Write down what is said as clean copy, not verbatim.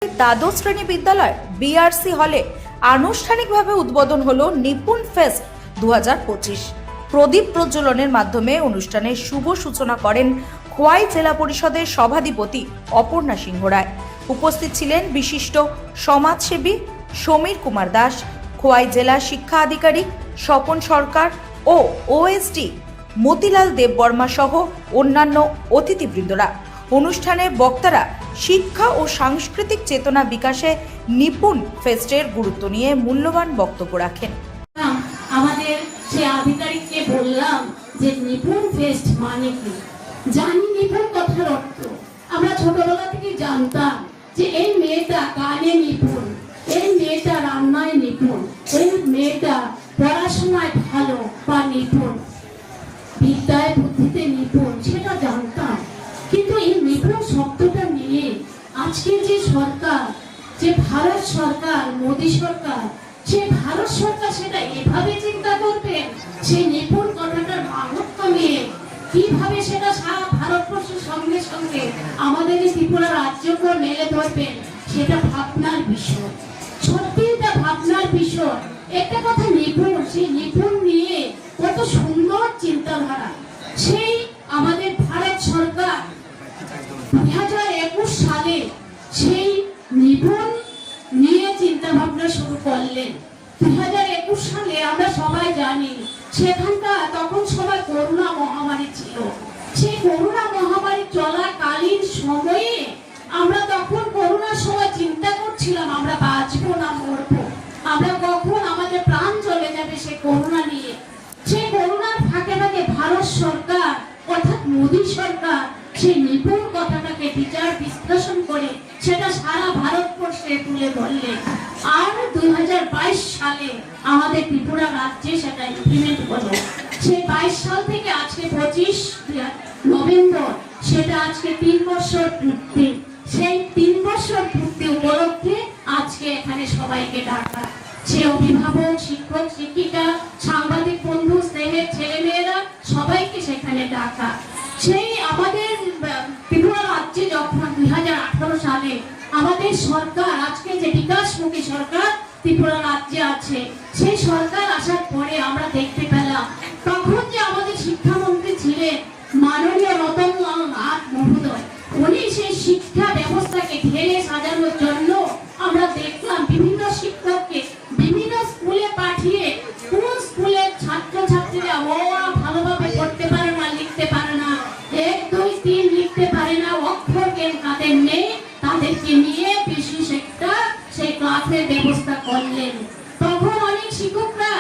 দ্বাদশ শ্রেণী বিদ্যালয় বিআরসি হলে আনুষ্ঠানিকভাবে উদ্বোধন হলো নিপুণ ফেস্ট 2025। প্রদীপ প্রজ্বলনের মাধ্যমে অনুষ্ঠানের শুভ সূচনা করেন খোয়াই জেলা পরিষদের সভাধিপতি অপর্ণা সিংহ রায়। উপস্থিত ছিলেন বিশিষ্ট সমাজসেবী সমীর কুমার দাস, খোয়াই জেলা শিক্ষা আধিকারিক স্বপন সরকার ও ওএসডি মতিলাল দেববর্মা সহ অন্যান্য অতিথিবৃন্দরা। অনুষ্ঠানে বক্তারা শিক্ষা ও সাংস্কৃতিক চেতনা বিকাশে নিপুণ ফেস্টের গুরুত্ব নিয়ে মূল্যবান বক্তব্য রাখেন। আমাদের সে আধিকারিককে বললাম যে নিপুণ ফেস্ট মানে কি, জানি নিপুণ কথার অর্থ। আমরা ছোটবেলা থেকে জানতাম যে এই মেয়েটা গানে নিপুণ, এই মেয়েটা রান্নায় নিপুণ, এই মেয়েটা পড়াশোনায় ভালো বা নিপুণ, বিদ্যায় বুদ্ধিতে নিপুণ, সেটা জানতাম। কিন্তু এই নিপুণ শব্দটা নিয়ে আজকে যে সরকার, যে ভারত সরকার, মোদী সরকার, সে ভারত সরকার সেটা এভাবে চিন্তা করবেন, সেই নিপুণ কথাটার মাহাত্ম্য নিয়ে কিভাবে সেটা সারা ভারতবর্ষের সঙ্গে সঙ্গে আমাদের এই ত্রিপুরা রাজ্যকে মেলে ধরবেন, সেটা ভাবনার বিষয়। সত্যি এটা ভাবনার বিষয়। একটা কথা নিপুণ, সেই নিপুণ নিয়ে কত সুন্দর চিন্তাধারা। সেই আমাদের ভারত সরকার 2021 সালে সেই নিপুণ নিয়ে চিন্তা ভাবনা শুরু করলেন। 2021 সালে আমরা সবাই জানি সেখানকার তখন সবাই করোনা মহামারী ছিল। সেই করোনা মহামারী চলাকালীন সময়ে আমরা তখন করোনার সময় চিন্তা করছিলাম আমরা বাঁচবো না মরবো, আমরা কখন আমাদের প্রাণ চলে যাবে সেই করোনা নিয়ে। সেই করোনার ফাঁকে ফাঁকে ভারত সরকার অর্থাৎ মোদী সরকার সেই নিপুণ কথাটাকে বিচার বিশ্লেষণ করে সেটা সারা ভারতবর্ষে তুলে ধরলেন। আর 2022 সালে আমাদের ত্রিপুরা রাজ্যে সেটা ইমপ্লিমেন্ট হলো। সেই 22 সাল থেকে আজকে 25 নভেম্বর সেটা আজকে 3 বছর পূর্তি। সেই 3 বছর পূর্তি উপলক্ষে আজকে এখানে সবাইকে ডাকা, সে অভিভাবক, শিক্ষক, শিক্ষিকা, সাংবাদিক বন্ধু, স্নেহের ছেলেমেয়েরা সবাইকে সেখানে ডাকা। সেই আমাদের ত্রিপুরা রাজ্যে যখন 2018 সালে আমাদের সরকার, আজকে যে বিকাশমুখী সরকার ত্রিপুরা রাজ্যে আছে, সেই সরকার আসার পরে আমরা দেখতে পেলাম তখন যে আমাদের শিক্ষামন্ত্রী ছিলেন মাননীয় রতনলাল নাথ মহোদয়, উনি সেই শিক্ষা ব্যবস্থাকে ঢেলে সাজানোর জন্য আমরা দেখলাম বিভিন্ন শিক্ষককে বিভিন্ন স্কুলে পাঠিয়ে, কোন স্কুলের ছাত্রছাত্রীরা ভালোভাবে পড়তে পারে না, লিখতে পারে না, 1 2 3 লিখতে পারে না, অক্ষর জ্ঞান তাদের নেই, তাদেরকে নিয়ে বিশেষ একটা সেই ক্লাসের ব্যবস্থা করলেন। তখন অনেক শিক্ষকরা